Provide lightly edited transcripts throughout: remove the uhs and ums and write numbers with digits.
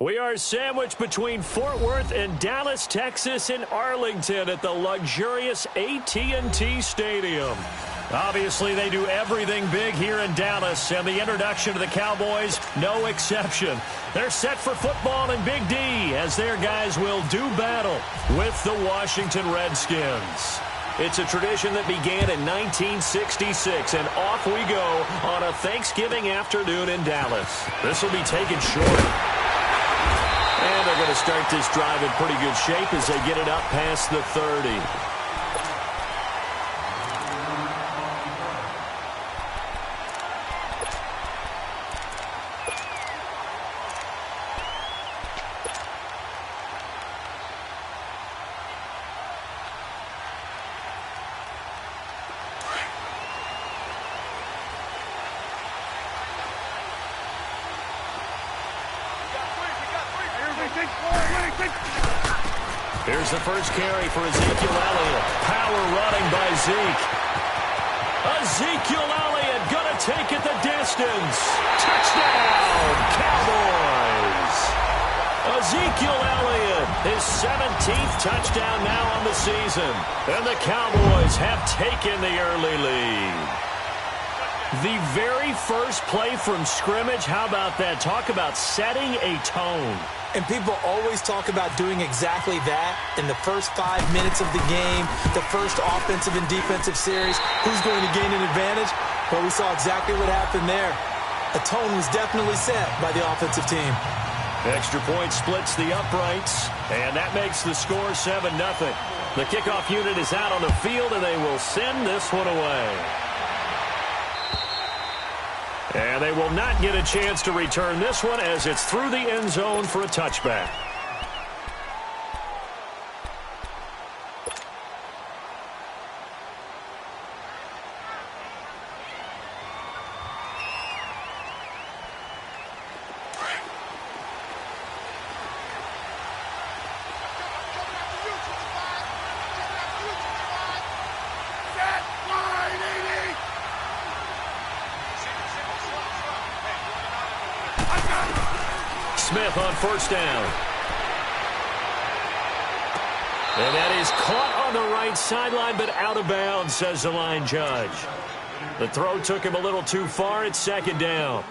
We are sandwiched between Fort Worth and Dallas, Texas, in Arlington at the luxurious AT&T Stadium. Obviously, they do everything big here in Dallas, and the introduction to the Cowboys, no exception. They're set for football in Big D as their guys will do battle with the Washington Redskins. It's a tradition that began in 1966, and off we go on a Thanksgiving afternoon in Dallas. This will be taken short. And they're going to start this drive in pretty good shape as they get it up past the 30. Here's the first carry for Ezekiel Elliott. Power running by Zeke. Ezekiel Elliott going to take it the distance. Touchdown, Cowboys. Ezekiel Elliott, his 17th touchdown now on the season. And the Cowboys have taken the early lead. The very first play from scrimmage, how about that? Talk about setting a tone. And people always talk about doing exactly that in the first 5 minutes of the game, the first offensive and defensive series. Who's going to gain an advantage? Well, we saw exactly what happened there. A tone was definitely set by the offensive team. Extra point splits the uprights, and that makes the score 7-0. The kickoff unit is out on the field, and they will send this one away. And they will not get a chance to return this one as it's through the end zone for a touchback. Smith on first down. And that is caught on the right sideline, but out of bounds, says the line judge. The throw took him a little too far. It's second down.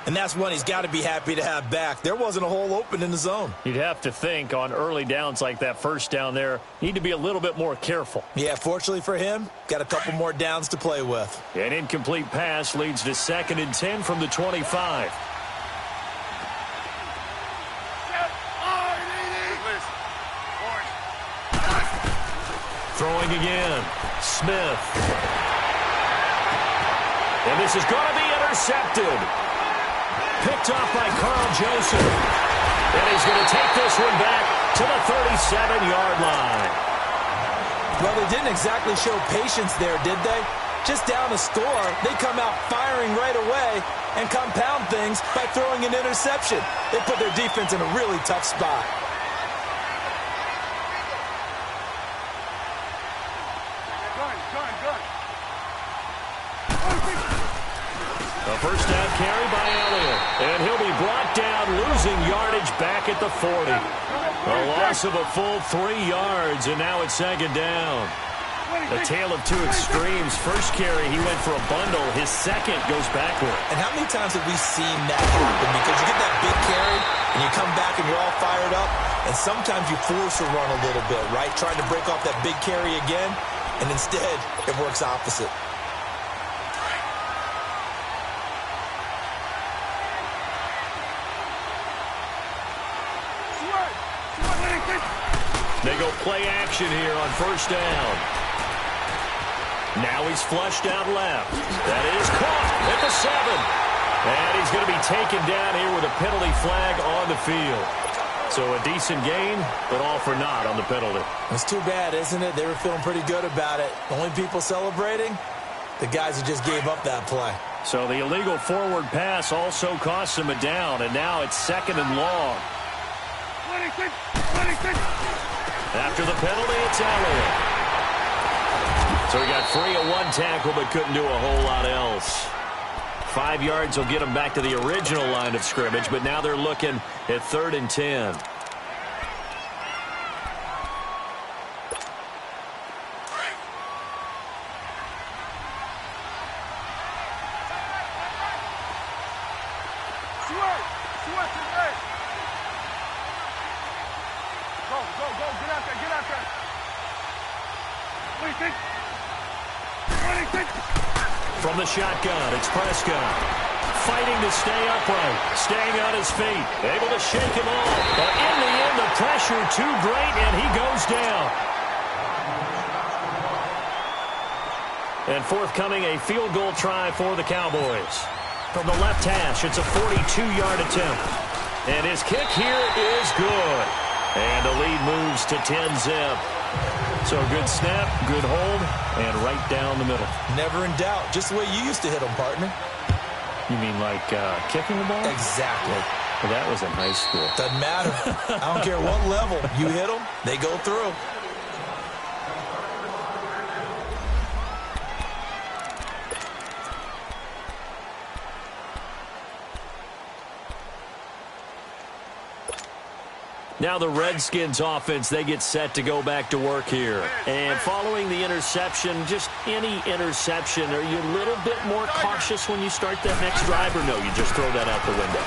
And that's one he's got to be happy to have back. There wasn't a hole open in the zone. You'd have to think on early downs like that first down there, need to be a little bit more careful. Yeah, fortunately for him, got a couple more downs to play with. An incomplete pass leads to 2nd and 10 from the 25. Throwing again. Smith. And this is going to be intercepted. Picked off by Carl Joseph. And he's going to take this one back to the 37-yard line. Well, they didn't exactly show patience there, did they? Just down a score, they come out firing right away and compound things by throwing an interception. They put their defense in a really tough spot. A first down carry by Elliott. And he'll be brought down, losing yardage back at the 40. A loss of a full 3 yards, and now it's second down. A tale of two extremes. First carry, he went for a bundle. His second goes backward. And how many times have we seen that happen? Because you get that big carry, and you come back and you're all fired up, and sometimes you force a run a little bit, right? Trying to break off that big carry again, and instead it works opposite. They go play action here on first down. Now he's flushed out left. That is caught at the 7. And he's going to be taken down here with a penalty flag on the field. So a decent gain, but all for naught on the penalty. It's too bad, isn't it? They were feeling pretty good about it. Only people celebrating, the guys who just gave up that play. So the illegal forward pass also costs him a down, and now it's 2nd and long. 26. After the penalty, it's Elliott. So he got free of one tackle, but couldn't do a whole lot else. 5 yards will get them back to the original line of scrimmage, but now they're looking at 3rd and 10. From the shotgun, it's Prescott. Fighting to stay upright. Staying on his feet. Able to shake him off. But in the end, the pressure too great, and he goes down. And forthcoming, a field goal try for the Cowboys. From the left hash, it's a 42-yard attempt. And his kick here is good. And the lead moves to 10-zip. So good snap, good hold, and right down the middle. Never in doubt. Just the way you used to hit them, partner. You mean like kicking the ball? Exactly. Well, that was in high school. Doesn't matter. I don't care what level. You hit them, they go through. Now the Redskins offense, they get set to go back to work here. And following the interception, just any interception, are you a little bit more cautious when you start that next drive, or no, you just throw that out the window?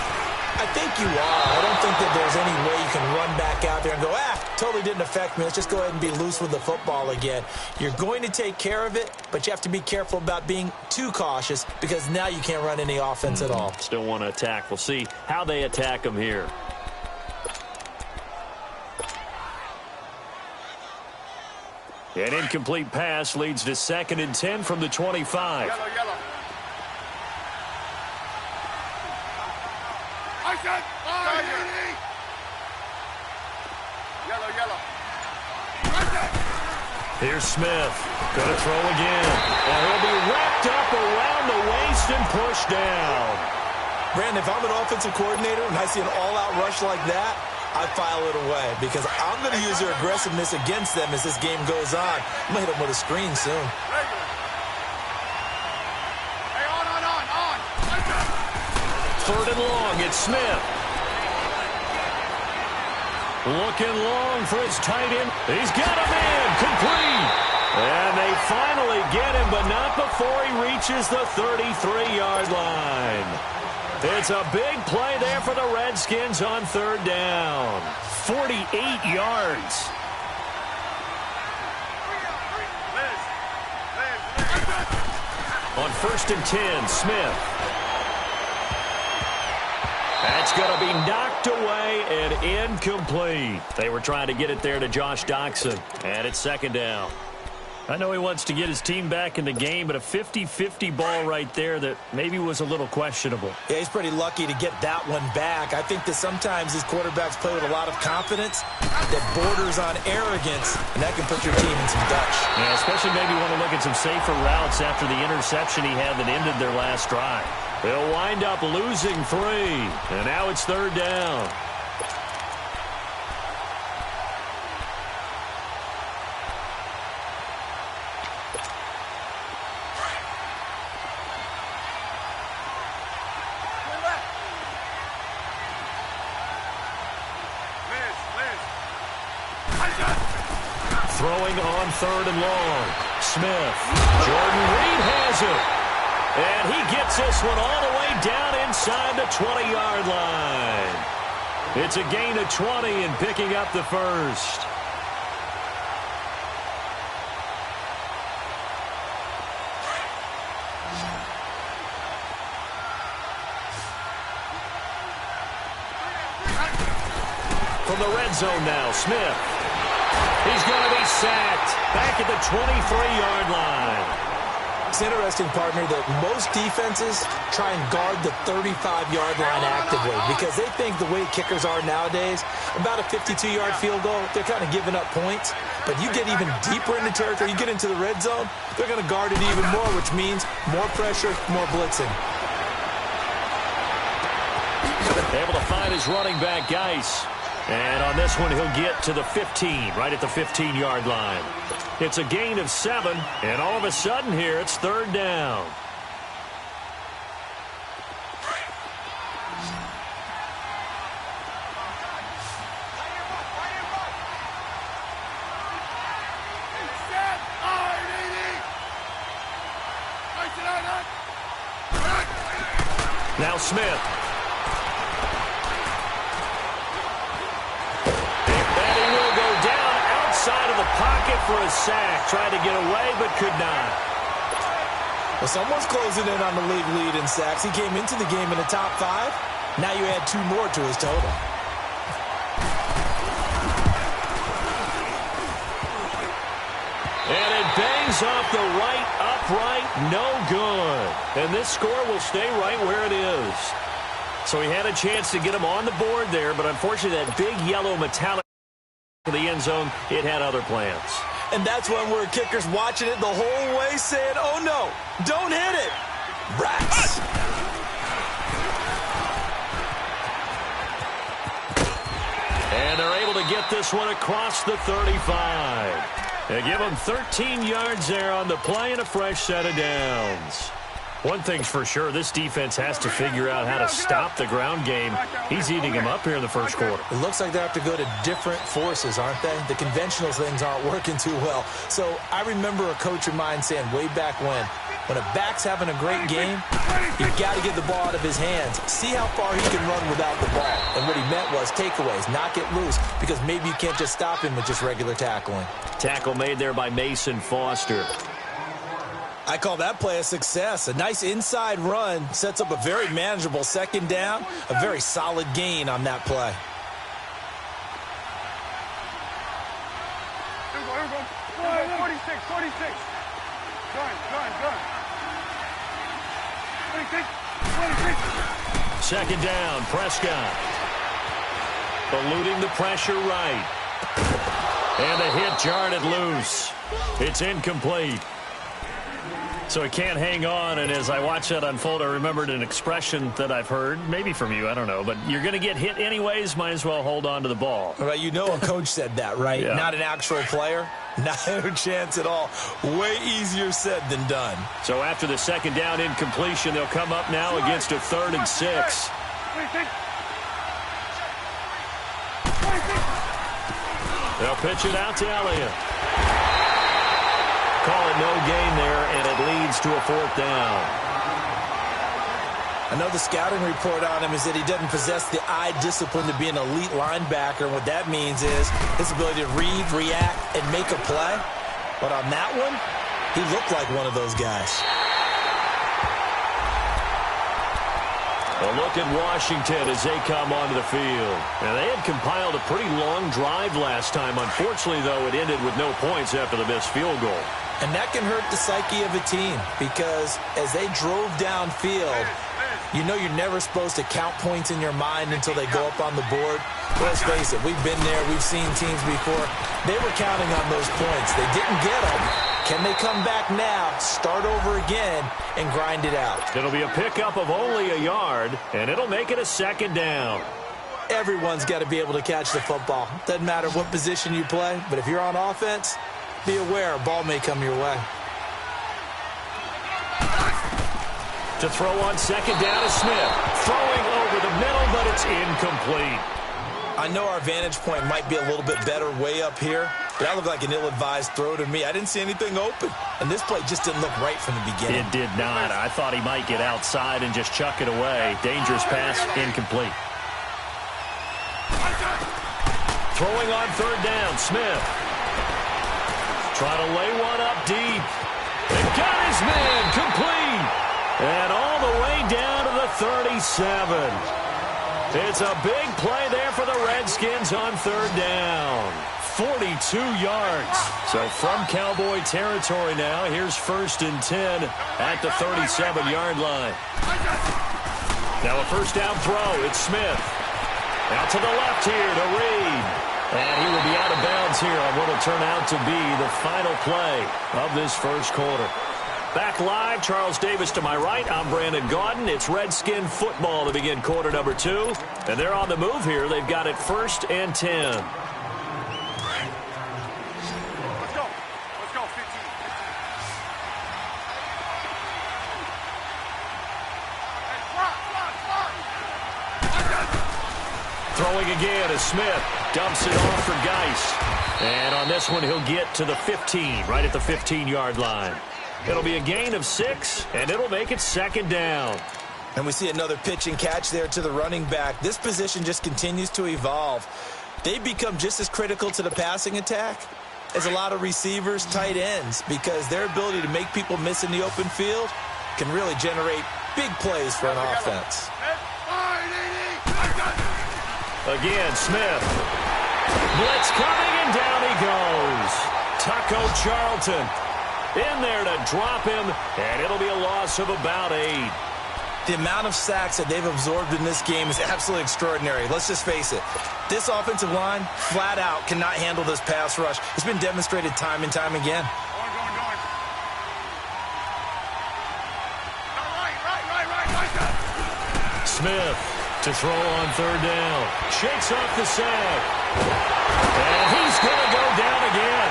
I think you are. I don't think that there's any way you can run back out there and go, totally didn't affect me. Let's just go ahead and be loose with the football again. You're going to take care of it, but you have to be careful about being too cautious because now you can't run any offense at all. Still want to attack. We'll see how they attack them here. An incomplete pass leads to 2nd and 10 from the 25. Yellow, yellow. I said, yellow, yellow. Here's Smith. Going to throw again. And he'll be wrapped up around the waist and pushed down. Brandon, if I'm an offensive coordinator and I see an all-out rush like that, I file it away because I'm going to use their aggressiveness against them as this game goes on. I'm going to hit them with a screen soon. Hey, on. 3rd and long, it's Smith. Looking long for his tight end. He's got him in, complete. And they finally get him, but not before he reaches the 33-yard line. It's a big play there for the Redskins on 3rd down. 48 yards. On 1st and 10, Smith. That's going to be knocked away and incomplete. They were trying to get it there to Josh Doxson. And it's 2nd down. I know he wants to get his team back in the game, but a 50-50 ball right there that maybe was a little questionable. Yeah, he's pretty lucky to get that one back. I think that sometimes these quarterbacks play with a lot of confidence that borders on arrogance, and that can put your team in some Dutch. Yeah, especially maybe want to look at some safer routes after the interception he had that ended their last drive. They'll wind up losing 3, and now it's 3rd down. Throwing on 3rd and long. Smith. Jordan Reed has it. And he gets this one all the way down inside the 20-yard line. It's a gain of 20 and picking up the first. From the red zone now, Smith. He's going to be sacked back at the 23-yard line. It's interesting, partner, that most defenses try and guard the 35-yard line actively because they think the way kickers are nowadays, about a 52-yard field goal, they're kind of giving up points. But you get even deeper into territory, you get into the red zone, they're going to guard it even more, which means more pressure, more blitzing. Able to find his running back, Geis. And on this one, he'll get to the 15, right at the 15-yard line. It's a gain of 7, and all of a sudden here, it's 3rd down. Now Smith. And he will go down outside of the pocket for a sack. Tried to get away, but could not. Well, someone's closing in on the league lead in sacks. He came into the game in the top 5. Now you add 2 more to his total. And it bangs off the right upright, no good. And this score will stay right where it is. So he had a chance to get him on the board there, but unfortunately that big yellow metallic in the end zone, it had other plans. And that's when we're kickers watching it the whole way saying, oh no, don't hit it. Rats. And they're able to get this one across the 35. They give him 13 yards there on the play and a fresh set of downs. One thing's for sure, this defense has to figure out how to stop the ground game. He's eating him up here in the first quarter. It looks like they have to go to different forces, aren't they? The conventional things aren't working too well. So I remember a coach of mine saying way back when a back's having a great game, you've got to get the ball out of his hands. See how far he can run without the ball. And what he meant was takeaways, knock it loose, because maybe you can't just stop him with just regular tackling. Tackle made there by Mason Foster. I call that play a success. A nice inside run sets up a very manageable second down, a very solid gain on that play. Here we go. 46, 46. Gun. 26. Second down, Prescott. Eluding the pressure right. And the hit jarred it loose. It's incomplete. So he can't hang on, and as I watch that unfold, I remembered an expression that I've heard, maybe from you, I don't know, but you're going to get hit anyways, might as well hold on to the ball. Right, you know a coach said that, right? Yeah. Not an actual player. Not a chance at all. Way easier said than done. So after the second down incompletion, they'll come up now against a 3rd and 6. They'll pitch it out to Elliott. Call it no gain there, and it leads to a 4th down. I know the scouting report on him is that he doesn't possess the eye discipline to be an elite linebacker. And what that means is his ability to read, react, and make a play. But on that one, he looked like one of those guys. A look at Washington as they come onto the field. Now, they had compiled a pretty long drive last time. Unfortunately, though, it ended with no points after the missed field goal. And that can hurt the psyche of a team because as they drove downfield, you know you're never supposed to count points in your mind until they go up on the board. Let's face it, we've been there. We've seen teams before. They were counting on those points. They didn't get them. Can they come back now, start over again, and grind it out? It'll be a pickup of only a yard, and it'll make it a 2nd down. Everyone's got to be able to catch the football. Doesn't matter what position you play, but if you're on offense, be aware a ball may come your way. To throw on 2nd down is Smith. Throwing over the middle, but it's incomplete. I know our vantage point might be a little bit better way up here, but that looked like an ill-advised throw to me. I didn't see anything open, and this play just didn't look right from the beginning. It did not. I thought he might get outside and just chuck it away. Dangerous pass, incomplete. Throwing on 3rd down, Smith. Trying to lay one up deep. And got his man complete. And all the way down to the 37. It's a big play there for the Redskins on 3rd down. 42 yards. So from Cowboy territory now, here's 1st and 10 at the 37-yard line. Now a 1st down throw. It's Smith. Out to the left here to Reed. And he will be out of bounds here on what will turn out to be the final play of this first quarter. Back live, Charles Davis to my right. I'm Brandon Gaudin. It's Redskin football to begin quarter number 2. And they're on the move here. They've got it 1st and 10. Let's go. Let's go, 15. Throwing again is Smith. Dumps it off for Geis. And on this one, he'll get to the 15, right at the 15-yard line. It'll be a gain of 6, and it'll make it 2nd down. And we see another pitch and catch there to the running back. This position just continues to evolve. They become just as critical to the passing attack as a lot of receivers, tight ends, because their ability to make people miss in the open field can really generate big plays for an offense. Again, Smith. Blitz coming, and down he goes. Taco Charlton in there to drop him, and it'll be a loss of about 8. The amount of sacks that they've absorbed in this game is absolutely extraordinary. Let's just face it. This offensive line, flat out, cannot handle this pass rush. It's been demonstrated time and time again. Smith to throw on third down. Shakes off the sack. And he's going to go down again.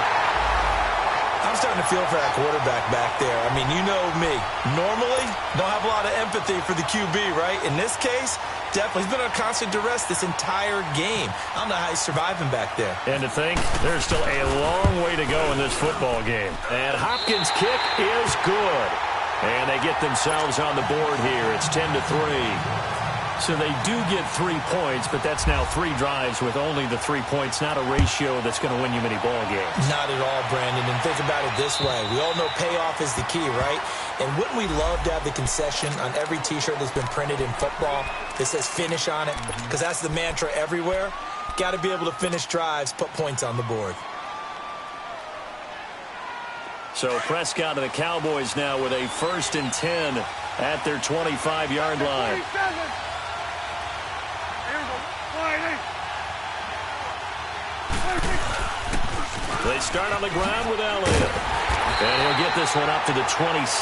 I'm starting to feel for that quarterback back there. I mean, you know me. Normally, don't have a lot of empathy for the QB, right? In this case, definitely. He's been under constant duress this entire game. I don't know how he's surviving back there. And to think, there's still a long way to go in this football game. And Hopkins' kick is good. And they get themselves on the board here. It's 10-3. So they do get 3 points, but that's now 3 drives with only the 3 points, not a ratio that's going to win you many ball games. Not at all, Brandon. And think about it this way. We all know payoff is the key, right? And wouldn't we love to have the concession on every T-shirt that's been printed in football that says finish on it? Because that's the mantra everywhere. Got to be able to finish drives, put points on the board. So Prescott and the Cowboys now with a 1st and 10 at their 25-yard line. They start on the ground with Elliott. And he'll get this one up to the 26.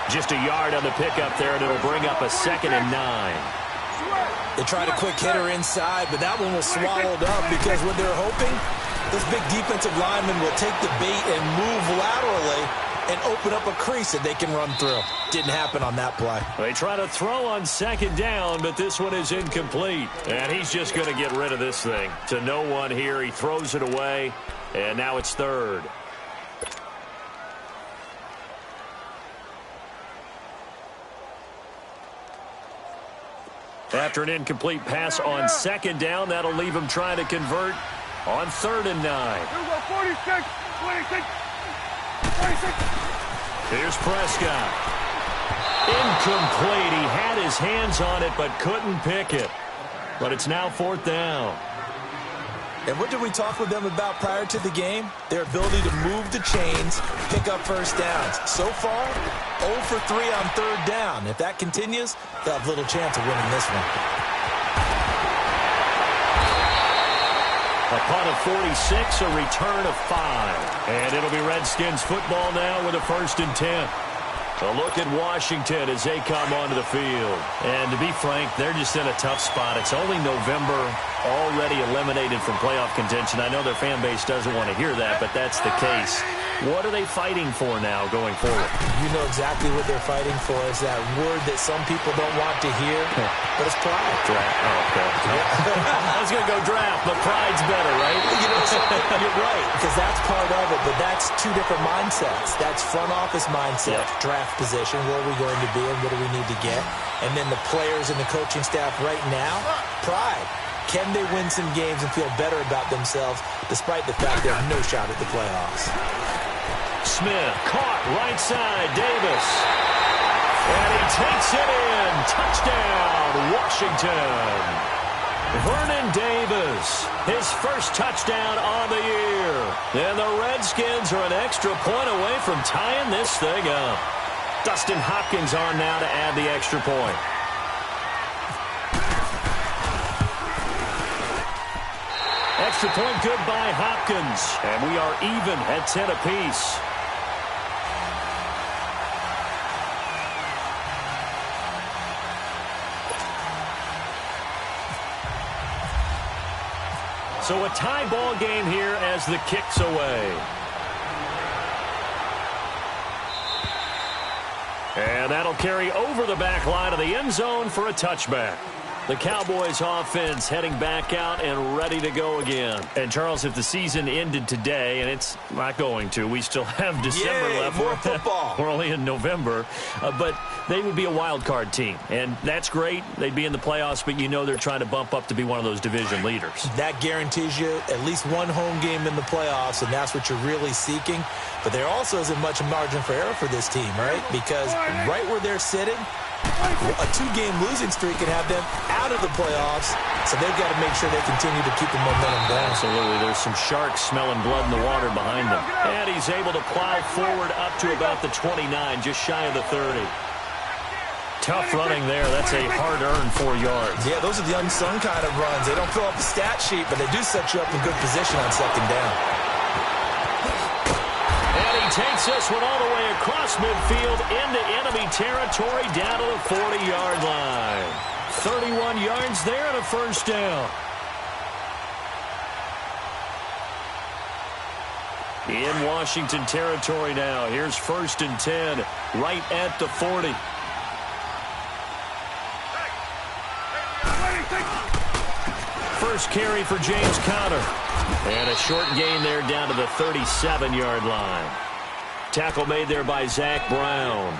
Just a yard on the pickup there, and it'll bring up a 2nd and 9. They tried a quick hitter inside, but that one was swallowed up because what they're hoping, this big defensive lineman will take the bait and move laterally and open up a crease that they can run through. Didn't happen on that play. They try to throw on 2nd down, but this one is incomplete. And he's just going to get rid of this thing. To no one here. He throws it away, and now it's 3rd. After an incomplete pass on 2nd down, that'll leave him trying to convert on 3rd and 9. Here we go, 46, 26, 26. Here's Prescott. Incomplete. He had his hands on it but couldn't pick it. But it's now 4th down. And what did we talk with them about prior to the game? Their ability to move the chains, pick up first downs. So far, 0 for 3 on 3rd down. If that continues, they'll have little chance of winning this one. A punt of 46, a return of 5. And it'll be Redskins football now with a 1st and 10. A look at Washington as they come onto the field. And to be frank, they're just in a tough spot. It's only November, already eliminated from playoff contention. I know their fan base doesn't want to hear that, but that's the case. What are they fighting for now going forward? You know exactly what they're fighting for. Is that word that some people don't want to hear, but it's pride. Draft. Oh, okay. I was going to go draft, but pride's better, right? You know something? You're right, because that's part of it, but that's 2 different mindsets. That's front office mindset, draft position, where are we going to be and what do we need to get? And then the players and the coaching staff right now, pride. Can they win some games and feel better about themselves despite the fact they have no shot at the playoffs? Smith caught right side. Davis. And he takes it in. Touchdown, Washington. Vernon Davis, his first touchdown on the year. And the Redskins are an extra point away from tying this thing up. Dustin Hopkins on now to add the extra point. Extra point good by Hopkins. And we are even at 10 apiece. So a tie ball game here as the kick's away. And that'll carry over the back line of the end zone for a touchback. The Cowboys offense heading back out and ready to go again. And, Charles, if the season ended today, and it's not going to, we still have December left. More football. We're only in November. But they would be a wild card team. And that's great. They'd be in the playoffs, but you know they're trying to bump up to be one of those division leaders. That guarantees you at least one home game in the playoffs, and that's what you're really seeking. But there also isn't much margin for error for this team, right? Because right where they're sitting, a two-game losing streak can have them out of the playoffs, so they've got to make sure they continue to keep the momentum going. Absolutely. There's some sharks smelling blood in the water behind them. And he's able to plow forward up to about the 29, just shy of the 30. Tough running there. That's a hard-earned 4 yards. Yeah, those are the unsung kind of runs. They don't fill up the stat sheet, but they do set you up in good position on second down. And he takes this one all the way across midfield into enemy territory down to the 40-yard line. 31 yards there and a first down. In Washington territory now. Here's 1st and 10 right at the 40. First carry for James Conner. And a short gain there down to the 37-yard line. Tackle made there by Zach Brown.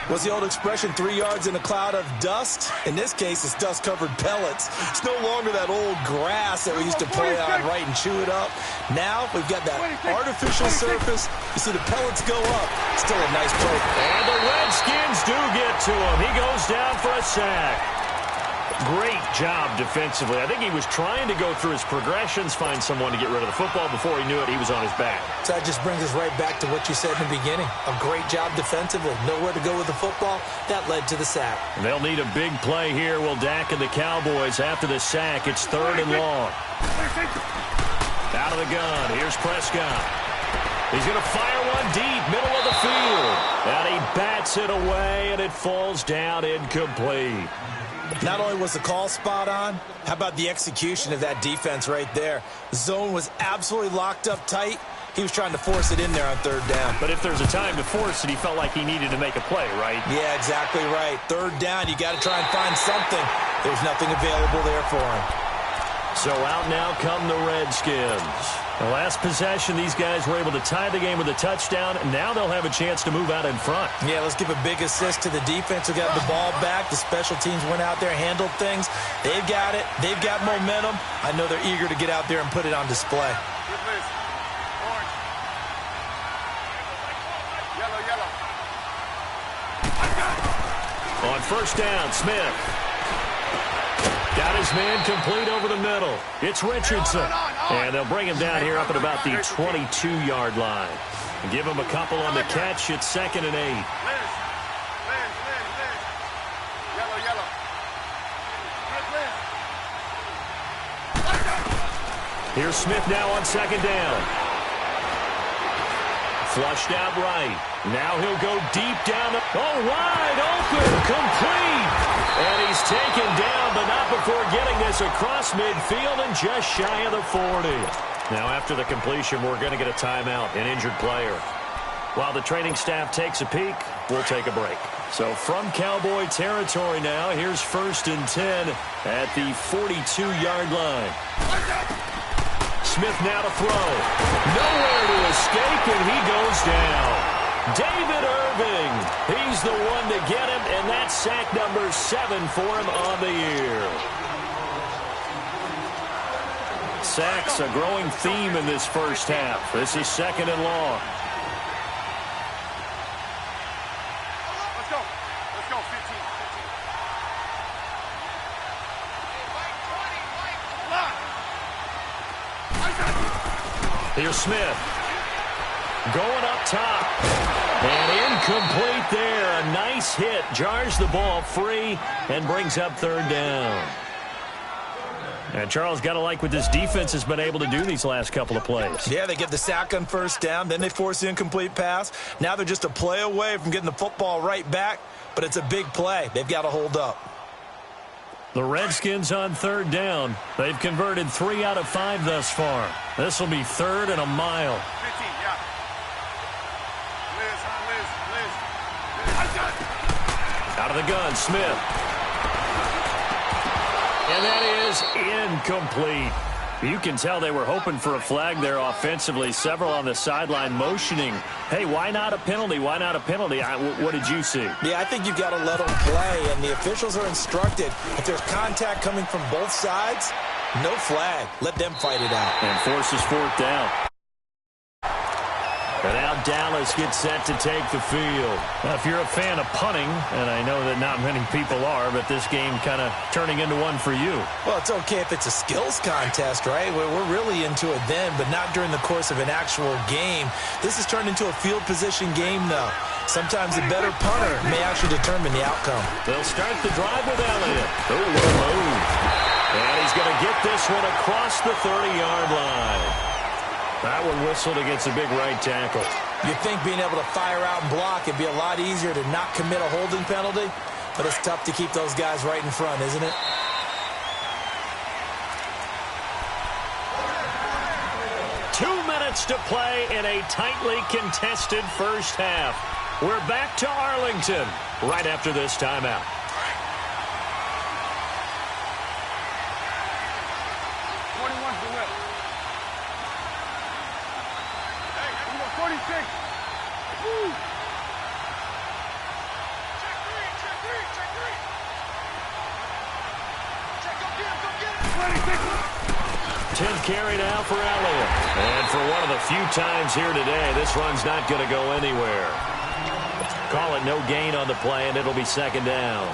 What's the old expression, 3 yards in a cloud of dust? In this case, it's dust-covered pellets. It's no longer that old grass that we used to play on, right, and chew it up. Now we've got that artificial surface. You see the pellets go up. Still a nice play. And the Redskins do get to him. He goes down for a sack. Great job defensively. I think he was trying to go through his progressions, find someone to get rid of the football. Before he knew it, he was on his back. So that just brings us right back to what you said in the beginning. A great job defensively. Nowhere to go with the football. That led to the sack. They'll need a big play here. Will Dak and the Cowboys after the sack. It's 3rd and long. Out of the gun. Here's Prescott. He's going to fire one deep, middle of the field. And he bats it away, and it falls down incomplete. Not only was the call spot on, how about the execution of that defense right there? The zone was absolutely locked up tight. He was trying to force it in there on 3rd down. But if there's a time to force it, he felt like he needed to make a play, right? Yeah, exactly right. 3rd down, you got to try and find something. There was nothing available there for him. So out now come the Redskins. The last possession, these guys were able to tie the game with a touchdown, and now they'll have a chance to move out in front. Yeah, let's give a big assist to the defense who got the ball back. The special teams went out there, handled things. They've got it. They've got momentum. I know they're eager to get out there and put it on display. On 1st down, Smith. Got his man complete over the middle. It's Richardson. And they'll bring him down here up at about the 22-yard line. Give him a couple on the catch. It's 2nd and 8. Here's Smith now on 2nd down. Flushed out right. Now he'll go deep down. Wide open. Complete. And he's taken down, but not before getting this across midfield and just shy of the 40. Now after the completion, we're going to get a timeout, an injured player. While the training staff takes a peek, we'll take a break. So from Cowboy territory now, here's 1st and 10 at the 42-yard line. Smith now to throw. Nowhere to escape, and he goes down. David Irving, he's the one to get him, and that's sack number 7 for him on the year. Sacks, a growing theme in this first half. This is 2nd and long. Let's go. Let's go, 15. Here's Smith. Going up top. And incomplete there. A nice hit. Jars the ball free and brings up 3rd down. And Charles, got to like what this defense has been able to do these last couple of plays. Yeah, they get the sack on 1st down. Then they force the incomplete pass. Now they're just a play away from getting the football right back. But it's a big play. They've got to hold up. The Redskins on 3rd down. They've converted 3 out of 5 thus far. This will be 3rd and a mile. 15, yeah. Liz. Out of the gun, Smith. And that is incomplete. You can tell they were hoping for a flag there offensively. Several on the sideline motioning, hey, why not a penalty? Why not a penalty? What did you see? Yeah, I think you've got to let them play, and the officials are instructed. If there's contact coming from both sides, no flag. Let them fight it out. And forces fourth down. And now Dallas gets set to take the field. Now, if you're a fan of punting, and I know that not many people are, but this game kind of turning into one for you. Well, it's okay if it's a skills contest, right? We're really into it then, but not during the course of an actual game. This has turned into a field position game, though. Sometimes the better punter may actually determine the outcome. They'll start the drive with Elliott. Oh, what a move. And he's going to get this one across the 30-yard line. That one whistled against a big right tackle. You'd think being able to fire out and block it'd be a lot easier to not commit a holding penalty, but it's tough to keep those guys right in front, isn't it? Two minutes to play in a tightly contested first half. We're back to Arlington right after this timeout. Carry now for Elliott. And for one of the few times here today, this run's not going to go anywhere. Call it no gain on the play, and it'll be second down.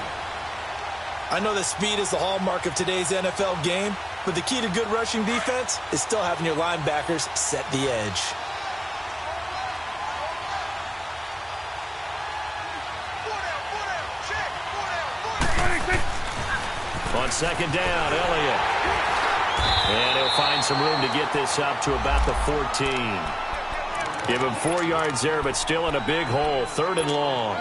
I know that speed is the hallmark of today's NFL game, but the key to good rushing defense is still having your linebackers set the edge. On second down, Elliott. And he'll find some room to get this up to about the 14. Give him 4 yards there, but still in a big hole, third and long.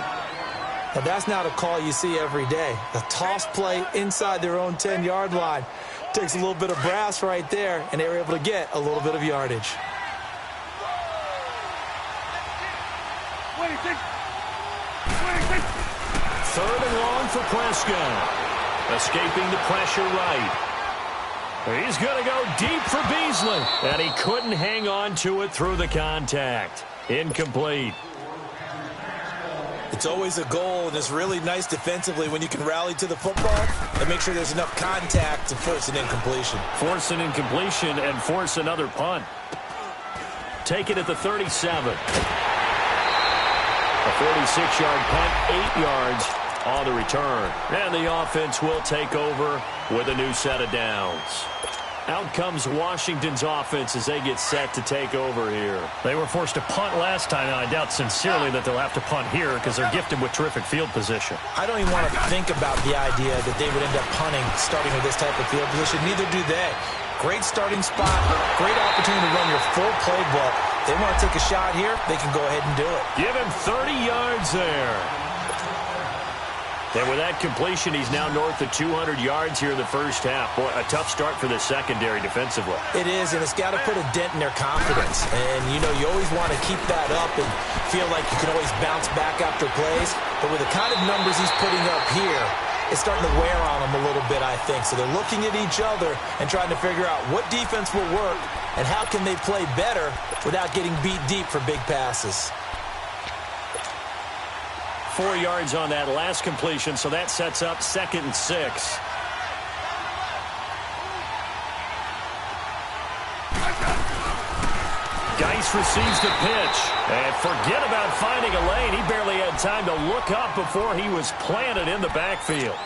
Now that's not a call you see every day. A toss play inside their own 10-yard line. Takes a little bit of brass right there, and they were able to get a little bit of yardage. 26. Third and long for Prescott. Escaping the pressure right. He's going to go deep for Beasley. And he couldn't hang on to it through the contact. Incomplete. It's always a goal, and it's really nice defensively when you can rally to the football and make sure there's enough contact to force an incompletion. Force an incompletion and force another punt. Take it at the 37. A 46-yard punt, 8 yards on the return. And the offense will take over with a new set of downs. Out comes Washington's offense as they get set to take over here. They were forced to punt last time, and I doubt sincerely that they'll have to punt here because they're gifted with terrific field position. I don't even want to think about the idea that they would end up punting starting with this type of field position. Neither do they. Great starting spot, great opportunity to run your full playbook. They want to take a shot here, they can go ahead and do it. Give him 30 yards there. And with that completion, he's now north of 200 yards here in the first half. Boy, a tough start for the secondary defensively. It is, and it's got to put a dent in their confidence. And, you know, you always want to keep that up and feel like you can always bounce back after plays. But with the kind of numbers he's putting up here, it's starting to wear on them a little bit, I think. So they're looking at each other and trying to figure out what defense will work and how can they play better without getting beat deep for big passes. 4 yards on that last completion, so that sets up 2nd and 6. Geis receives the pitch. And forget about finding a lane. He barely had time to look up before he was planted in the backfield.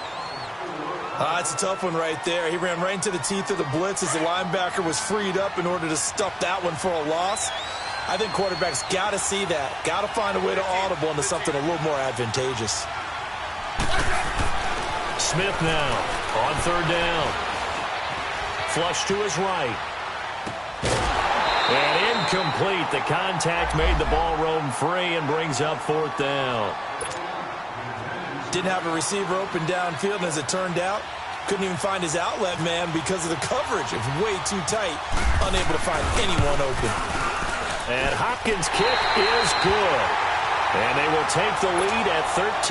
It's a tough one right there. He ran right into the teeth of the blitz as the linebacker was freed up in order to stuff that one for a loss. I think quarterbacks got to see that. Got to find a way to audible into something a little more advantageous. Smith now on third down. Flush to his right. And incomplete. The contact made the ball roam free and brings up 4th down. Didn't have a receiver open downfield, and as it turned out, couldn't even find his outlet man because of the coverage. It was way too tight. Unable to find anyone open. And Hopkins' kick is good. And they will take the lead at 13-10.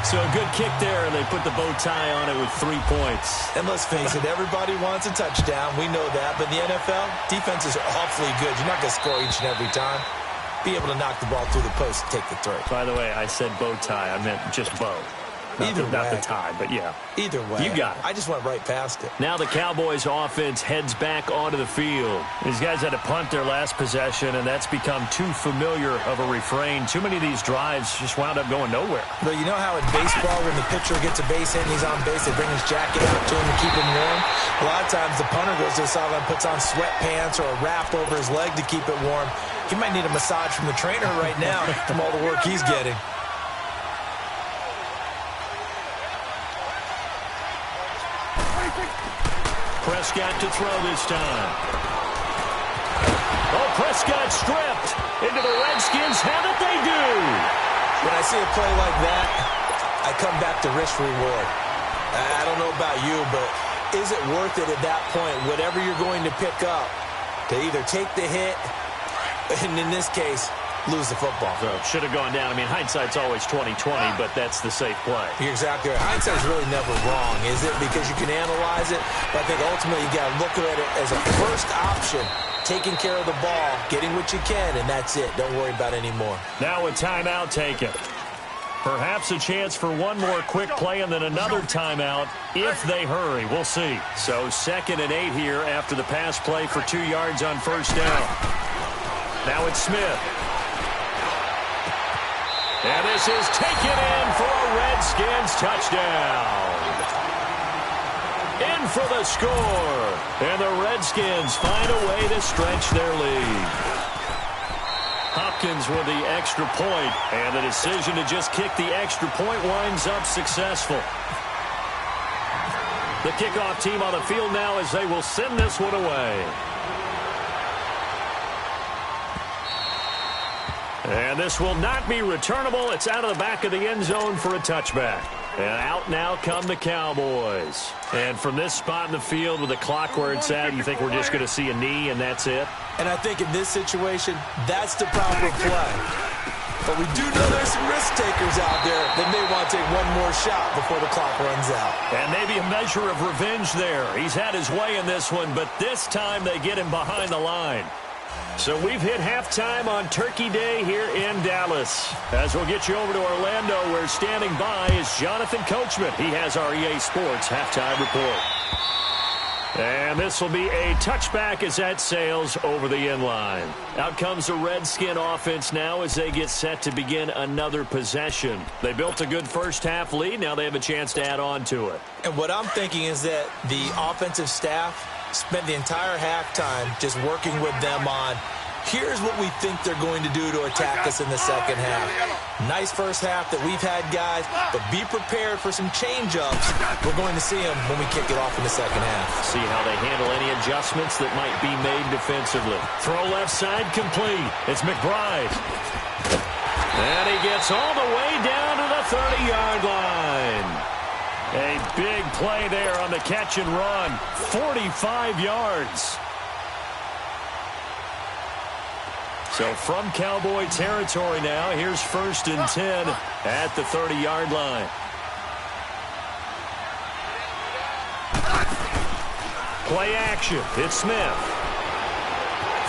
So a good kick there, and they put the bow tie on it with 3 points. And let's face it, everybody wants a touchdown. We know that. But in the NFL, defenses are awfully good. You're not going to score each and every time. Be able to knock the ball through the post and take the throw. By the way, I said bow tie. I meant just bow. Not the tie, but yeah. Either way. You got it. I just went right past it. Now the Cowboys offense heads back onto the field. These guys had to punt their last possession, and that's become too familiar of a refrain. Too many of these drives just wound up going nowhere. But you know how in baseball, when the pitcher gets a base hit and he's on base, they bring his jacket out to him to keep him warm? A lot of times the punter goes to the sideline, puts on sweatpants or a wrap over his leg to keep it warm. He might need a massage from the trainer right now from all the work he's getting. Prescott to throw this time. Oh, Prescott stripped into the Redskins. How did they do? When I see a play like that, I come back to risk reward. I don't know about you, but is it worth it at that point, whatever you're going to pick up, to either take the hit, and in this case, lose the football? So should have gone down. I mean, hindsight's always 20/20, but that's the safe play. You're exactly right. Hindsight's really never wrong, is it? Because you can analyze it, but I think ultimately you got to look at it as a first option, taking care of the ball, getting what you can, and that's it. Don't worry about any more. Now a timeout taken. Perhaps a chance for one more quick play and then another timeout if they hurry. We'll see. So 2nd and 8 here after the pass play for 2 yards on first down. Now it's Smith. And this is taken in for a Redskins touchdown. In for the score. And the Redskins find a way to stretch their lead. Hopkins with the extra point, and the decision to just kick the extra point winds up successful. The kickoff team on the field now as they will send this one away. And this will not be returnable. It's out of the back of the end zone for a touchback. And out now come the Cowboys. And from this spot in the field with the clock where it's at, you think we're just going to see a knee and that's it? And I think in this situation, that's the proper play. But we do know there's some risk takers out there that may want to take one more shot before the clock runs out. And maybe a measure of revenge there. He's had his way in this one, but this time they get him behind the line. So we've hit halftime on Turkey Day here in Dallas. As we'll get you over to Orlando, where standing by is Jonathan Coachman. He has our EA Sports halftime report. And this will be a touchback as that sails over the end line. Out comes the Redskin offense now as they get set to begin another possession. They built a good first half lead. Now they have a chance to add on to it. And what I'm thinking is that the offensive staff spent the entire halftime just working with them on, here's what we think they're going to do to attack us in the second half. Nice first half that we've had, guys, but be prepared for some change-ups. We're going to see them when we kick it off in the second half. See how they handle any adjustments that might be made defensively. Throw left side complete. It's McBride. And he gets all the way down to the 30-yard line. A big play there on the catch and run. 45 yards. So from Cowboy territory now, here's 1st and 10 at the 30-yard line. Play action. It's Smith.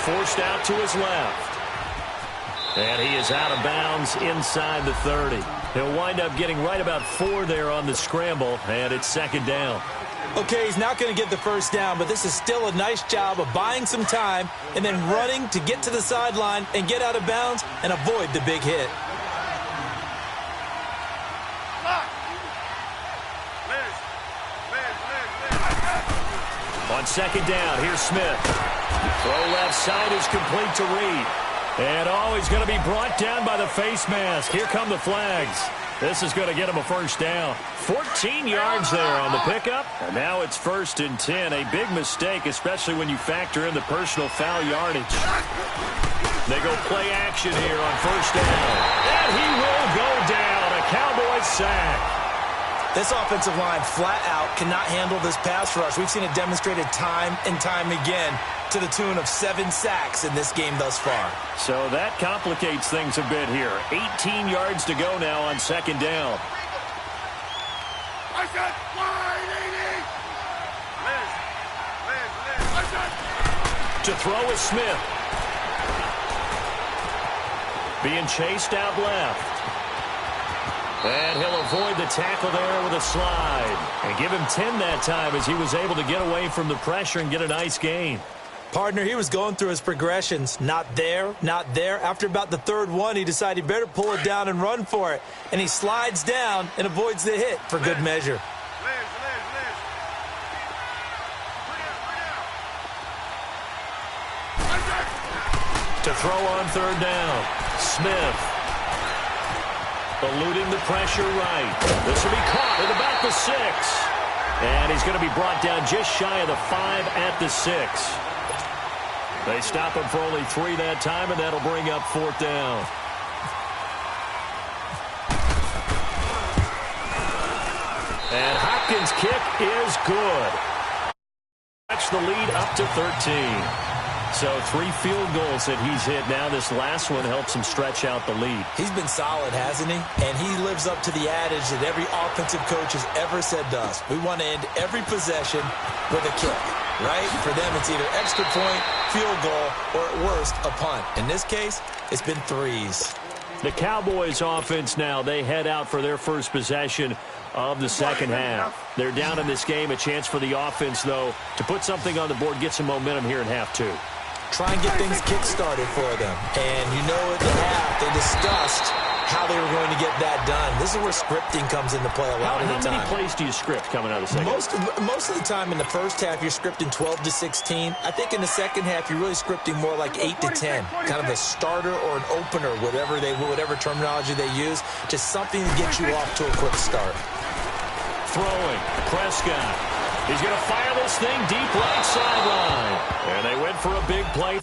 Forced out to his left. And he is out of bounds inside the 30. He'll wind up getting right about 4 there on the scramble, and it's 2nd down. Okay, he's not going to get the first down, but this is still a nice job of buying some time and then running to get to the sideline and get out of bounds and avoid the big hit. On 2nd down, here's Smith. Throw left side is complete to Reed. And he's going to be brought down by the face mask. Here come the flags. This is going to get him a first down. 14 yards there on the pickup. And now it's 1st and 10. A big mistake, especially when you factor in the personal foul yardage. They go play action here on 1st down. And he will go down. A Cowboy sack. This offensive line flat out cannot handle this pass rush. We've seen it demonstrated time and time again to the tune of 7 sacks in this game thus far. So that complicates things a bit here. 18 yards to go now on 2nd down. To throw is Smith. Being chased out left. And he'll avoid the tackle there with a slide. And give him 10 that time as he was able to get away from the pressure and get a nice gain. Partner, he was going through his progressions. Not there, not there. After about the third one, he decided he better pull it down and run for it. And he slides down and avoids the hit for good measure. To throw on third down, Smith. Eluding the pressure right. This will be caught at about the 6. And he's going to be brought down just shy of the 5 at the 6. They stop him for only 3 that time, and that'll bring up fourth down. And Hopkins' kick is good. That's the lead up to 13. So 3 field goals that he's hit now. This last one helps him stretch out the lead. He's been solid, hasn't he? And he lives up to the adage that every offensive coach has ever said to us. We want to end every possession with a kick, right? For them, it's either extra point, field goal, or at worst, a punt. In this case, it's been 3s. The Cowboys offense now, they head out for their first possession of the second half. They're down in this game. A chance for the offense, though, to put something on the board, get some momentum here in half 2. Try and get things kick-started for them. And you know at the half, they discussed how they were going to get that done. This is where scripting comes into play a lot of the time. How many plays do you script coming out of the second half? Most of the time in the first half, you're scripting 12 to 16. I think in the second half, you're really scripting more like 8 to 10. Kind of a starter or an opener, whatever terminology they use. Just something to get you off to a quick start. Throwing, Prescott. He's going to fire this thing deep right sideline. And they went for a big play.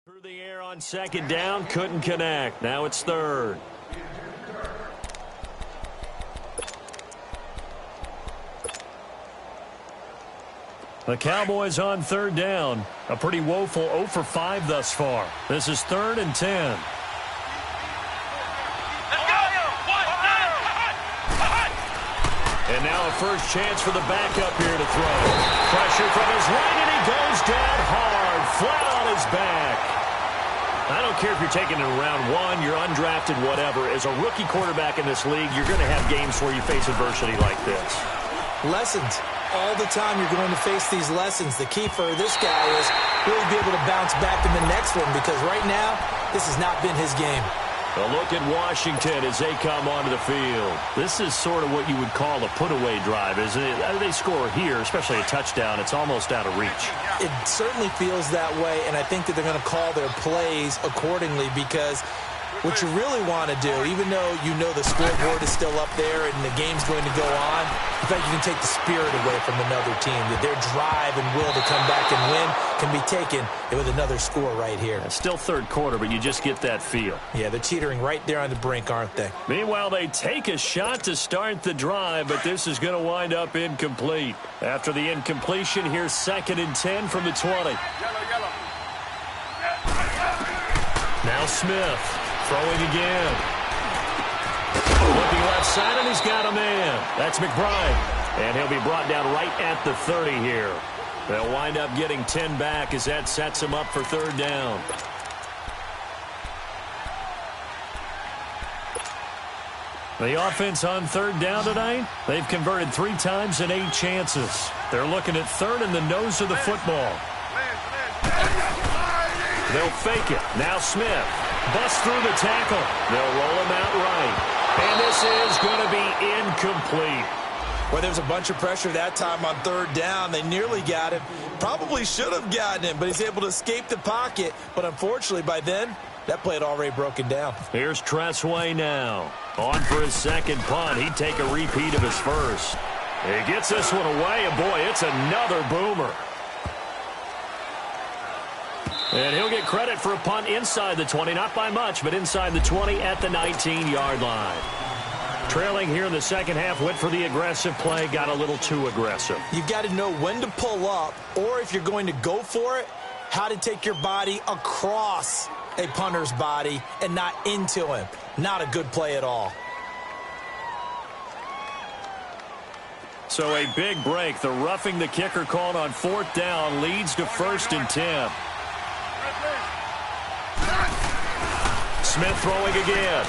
Through the air on second down, couldn't connect. Now it's third. The Cowboys on third down. A pretty woeful 0 for 5 thus far. This is 3rd and 10. And now a first chance for the backup here to throw. Pressure from his right, and he goes down hard, flat on his back. I don't care if you're taking it in round 1, you're undrafted, whatever. As a rookie quarterback in this league, you're going to have games where you face adversity like this. Lessons. All the time you're going to face these lessons. The key for this guy is really be able to bounce back in the next one, because right now, this has not been his game. A look at Washington as they come onto the field. This is sort of what you would call a put-away drive, isn't it? They score here, especially a touchdown. It's almost out of reach. It certainly feels that way, and I think that they're going to call their plays accordingly, because what you really want to do, even though you know the scoreboard is still up there and the game's going to go on, in fact, you can take the spirit away from another team. That their drive and will to come back and win can be taken with another score right here. It's still third quarter, but you just get that feel. Yeah, they're teetering right there on the brink, aren't they? Meanwhile, they take a shot to start the drive, but this is going to wind up incomplete. After the incompletion, here's 2nd and 10 from the 20. Now Smith. Throwing again. Looking left side, and he's got a man. That's McBride. And he'll be brought down right at the 30 here. They'll wind up getting 10 back as that sets him up for third down. The offense on third down tonight, they've converted 3 times in 8 chances. They're looking at third in the nose of the football. They'll fake it. Now Smith. Busts through the tackle. They'll roll him out right. And this is going to be incomplete. Well, there was a bunch of pressure that time on third down. They nearly got him. Probably should have gotten him, but he's able to escape the pocket. But unfortunately, by then, that play had already broken down. Here's Tressway now. On for his second punt. He'd take a repeat of his first. He gets this one away, and boy, it's another boomer. And he'll get credit for a punt inside the 20. Not by much, but inside the 20 at the 19-yard line. Trailing here in the second half, went for the aggressive play, got a little too aggressive. You've got to know when to pull up, or if you're going to go for it, how to take your body across a punter's body and not into him. Not a good play at all. So a big break. The roughing the kicker called on 4th down leads to 1st and 10. Smith throwing again.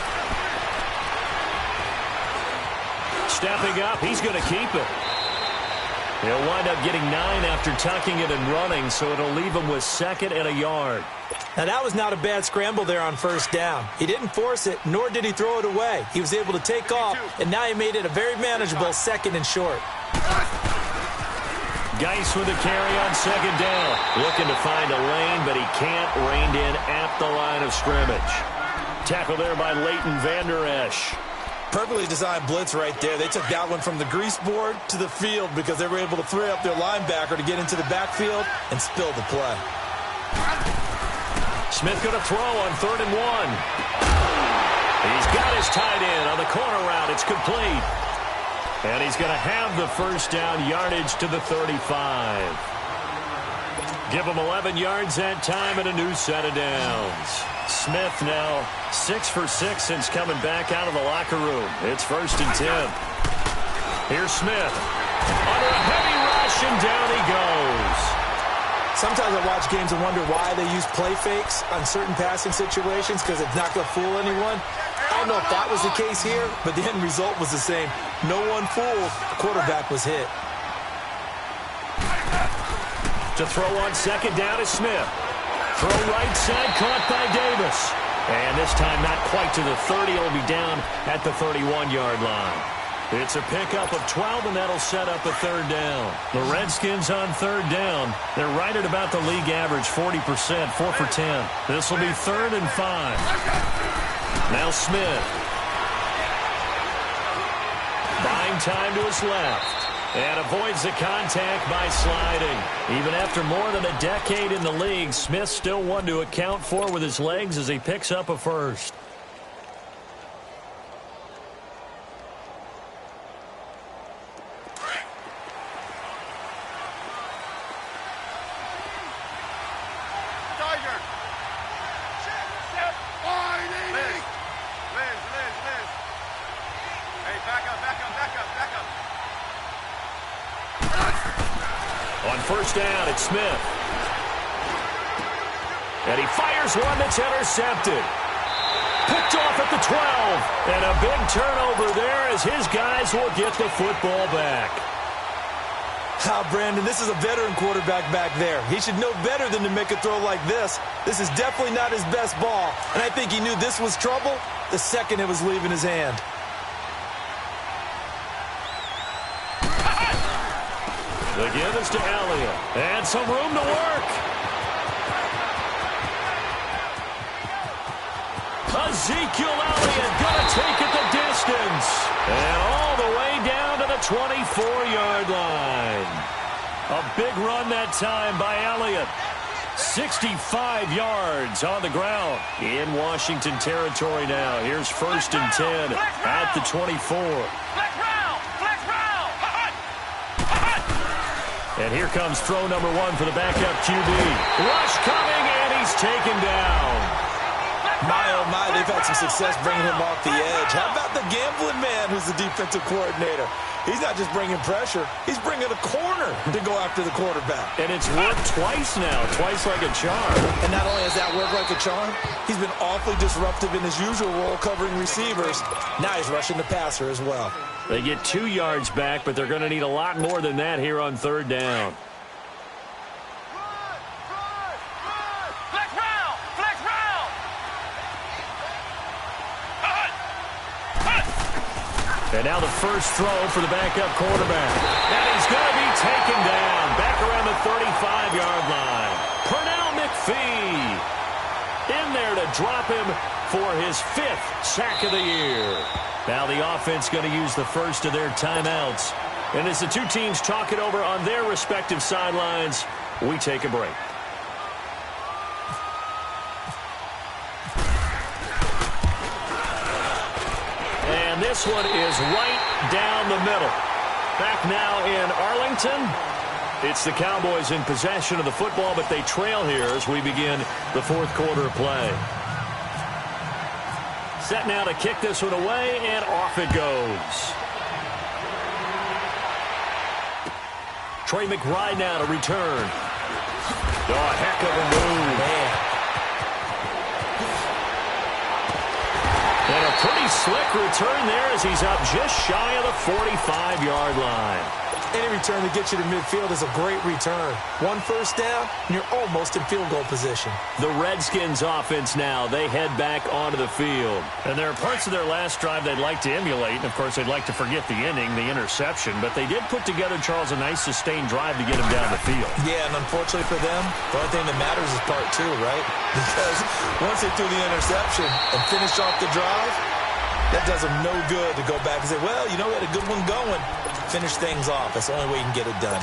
Stepping up, he's going to keep it. He'll wind up getting 9 after tucking it and running, so it'll leave him with 2nd and a yard. Now, that was not a bad scramble there on 1st down. He didn't force it, nor did he throw it away. He was able to take off, and now he made it a very manageable 2nd and short. Geis with a carry on 2nd down. Looking to find a lane, but he can't. Reined in at the line of scrimmage. Tackle there by Leighton Vander Esch. Perfectly designed blitz right there. They took that one from the grease board to the field because they were able to free up their linebacker to get into the backfield and spill the play. Smith going to throw on 3rd and 1. He's got his tight end on the corner route. It's complete. And he's going to have the 1st down, yardage to the 35. Give him 11 yards that time and a new set of downs. Smith now 6 for 6 since coming back out of the locker room. It's 1st and 10. Here's Smith. Under a heavy rush, and down he goes. Sometimes I watch games and wonder why they use play fakes on certain passing situations because it's not going to fool anyone. I don't know if that was the case here, but the end result was the same. No one fooled. The quarterback was hit. To throw on 2nd down is Smith. Throw right side, caught by Davis. And this time not quite to the 30. It'll be down at the 31-yard line. It's a pickup of 12, and that'll set up a 3rd down. The Redskins on 3rd down. They're right at about the league average, 40%, 4 for 10. This will be 3rd and 5. Now Smith. Buying time to his left. And avoids the contact by sliding. Even after more than a decade in the league, Smith still one to account for with his legs as he picks up a 1st. On 1st down, it's Smith. And he fires one that's intercepted. Picked off at the 12. And a big turnover there as his guys will get the football back. Brandon, this is a veteran quarterback back there. He should know better than to make a throw like this. This is definitely not his best ball. And I think he knew this was trouble the second it was leaving his hand. The give is to Elliott. And some room to work. Ezekiel Elliott going to take it the distance. And all the way down to the 24-yard line. A big run that time by Elliott. 65 yards on the ground in Washington territory now. Here's 1st and 10 at the 24. And here comes throw number 1 for the backup QB. Rush coming, and he's taken down. My, oh my, they've had some success bringing him off the edge. How about the gambling man who's the defensive coordinator? He's not just bringing pressure. He's bringing a corner to go after the quarterback. And it's worked twice now, twice like a charm. And not only has that worked like a charm, he's been awfully disruptive in his usual role covering receivers. Now he's rushing the passer as well. They get 2 yards back, but they're going to need a lot more than that here on 3rd down. And now the first throw for the backup quarterback. And he's going to be taken down back around the 35-yard line. Pernell McPhee in there to drop him for his 5th sack of the year. Now the offense going to use the first of their timeouts. And as the two teams talk it over on their respective sidelines, we take a break. And this one is right down the middle. Back now in Arlington. It's the Cowboys in possession of the football, but they trail here as we begin the fourth quarter of play. Set now to kick this one away, and off it goes. Trey McBride now to return. Oh, heck of a move. Man. And a pretty slick return there as he's up just shy of the 45-yard line. Any return that gets you to midfield is a great return. One first down, and you're almost in field goal position. The Redskins offense now, they head back onto the field. And there are parts of their last drive they'd like to emulate. And, of course, they'd like to forget the ending, the interception. But they did put together, Charles, a nice sustained drive to get him down the field. Yeah, and unfortunately for them, the only thing that matters is part two, right? Because once they threw the interception and finished off the drive, that does them no good to go back and say, well, you know, we had a good one going. Finish things off. That's the only way you can get it done.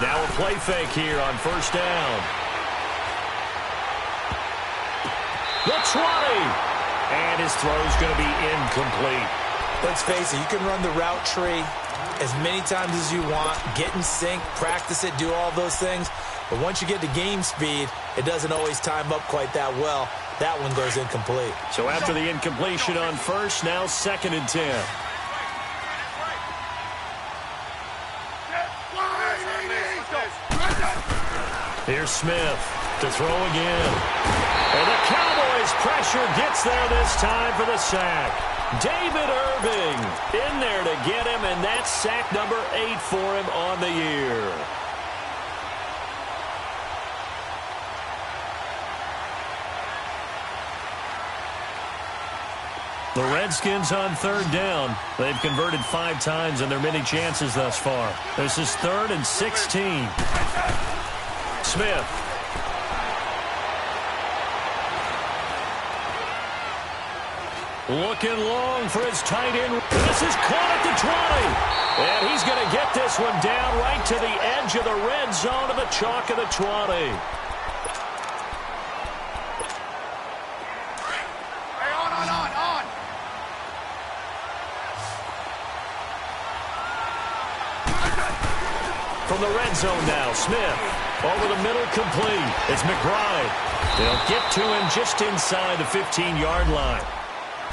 Now a play fake here on first down. The 20. And his throw's going to be incomplete. Let's face it, you can run the route tree as many times as you want, get in sync, practice it, do all those things. But once you get to game speed, it doesn't always time up quite that well. That one goes incomplete. So after the incompletion on first, now 2nd and 10. Here's Smith to throw again. And the Cowboys pressure gets there this time for the sack. David Irving in there to get him, and that's sack number 8 for him on the year. The Redskins on 3rd down. They've converted 5 times in their many chances thus far. This is 3rd and 16. Smith. Looking long for his tight end. This is caught at the 20. And he's going to get this one down right to the edge of the red zone of the chalk of the 20. From the red zone now, Smith over the middle, complete. It's McBride. They'll get to him just inside the 15-yard line.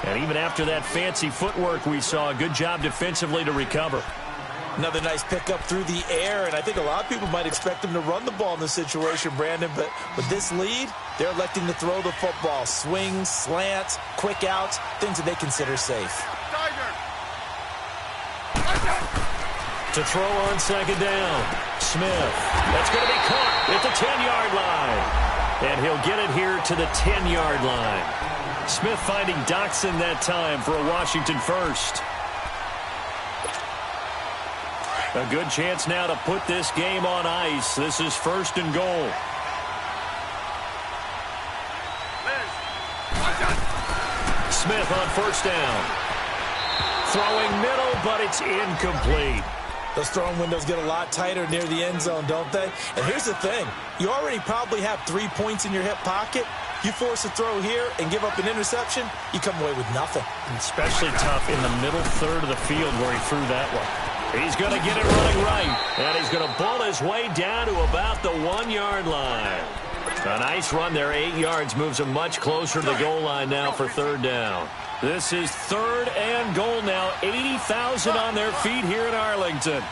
And even after that fancy footwork we saw, a good job defensively to recover. Another nice pickup through the air, and I think a lot of people might expect them to run the ball in this situation, Brandon, but with this lead, they're electing to throw the football. Swings, slants, quick outs, things that they consider safe. To throw on 2nd down, Smith. That's going to be caught at the 10-yard line. And he'll get it here to the 10-yard line. Smith finding Doxson that time for a Washington first. A good chance now to put this game on ice. This is 1st and goal. Smith on 1st down. Throwing middle, but it's incomplete. Those throwing windows get a lot tighter near the end zone, don't they? And here's the thing. You already probably have 3 points in your hip pocket. You force a throw here and give up an interception, you come away with nothing. Especially tough in the middle third of the field where he threw that one. He's going to get it running right. And he's going to bull his way down to about the 1-yard line. A nice run there, 8 yards, moves him much closer to the goal line now for 3rd down. This is 3rd and goal now. 80,000 on their feet here in Arlington.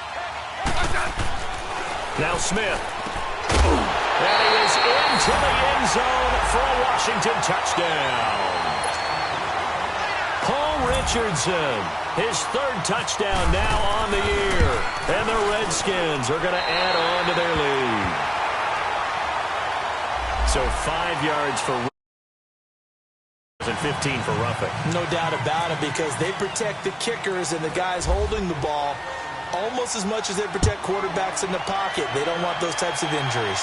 Now Smith. And he is into the end zone for a Washington touchdown. Paul Richardson, his 3rd touchdown now on the year. And the Redskins are going to add on to their lead. So 5 yards for and 15 for roughing. No doubt about it, because they protect the kickers and the guys holding the ball almost as much as they protect quarterbacks in the pocket. They don't want those types of injuries.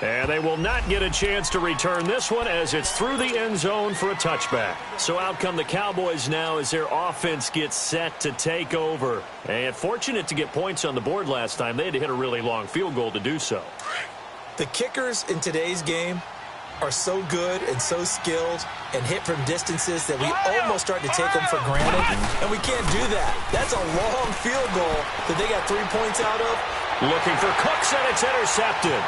And they will not get a chance to return this one as it's through the end zone for a touchback. So out come the Cowboys now as their offense gets set to take over. And fortunate to get points on the board last time. They had to hit a really long field goal to do so. The kickers in today's game are so good and so skilled and hit from distances that we almost start to take them for granted. And we can't do that. That's a long field goal that they got 3 points out of. Looking for Cooks, and it's intercepted.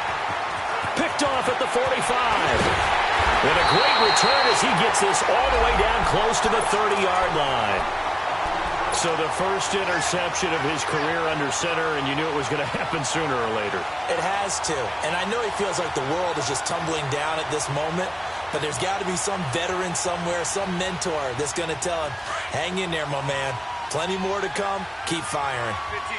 Picked off at the 45. And a great return as he gets this all the way down close to the 30-yard line. So the first interception of his career under center, and you knew it was going to happen sooner or later. It has to. And I know he feels like the world is just tumbling down at this moment, but there's got to be some veteran somewhere, some mentor that's going to tell him, hang in there, my man. Plenty more to come. Keep firing. 15.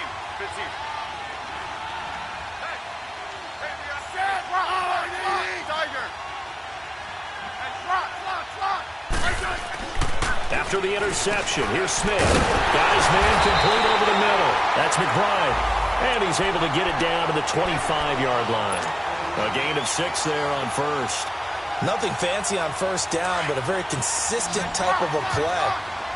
After the interception, here's Smith. Got his man complete over the middle. That's McBride. And he's able to get it down to the 25-yard line. A gain of 6 there on first. Nothing fancy on first down, but a very consistent type of a play.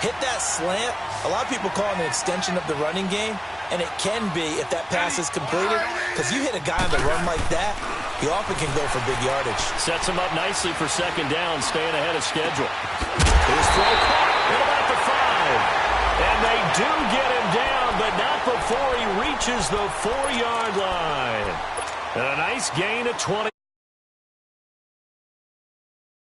Hit that slant. A lot of people call it an extension of the running game, and it can be if that pass is completed, because you hit a guy on the run like that, he often can go for big yardage. Sets him up nicely for second down, staying ahead of schedule. His throw caught at about the 5. And they do get him down, but not before he reaches the 4-yard line. And a nice gain of 20.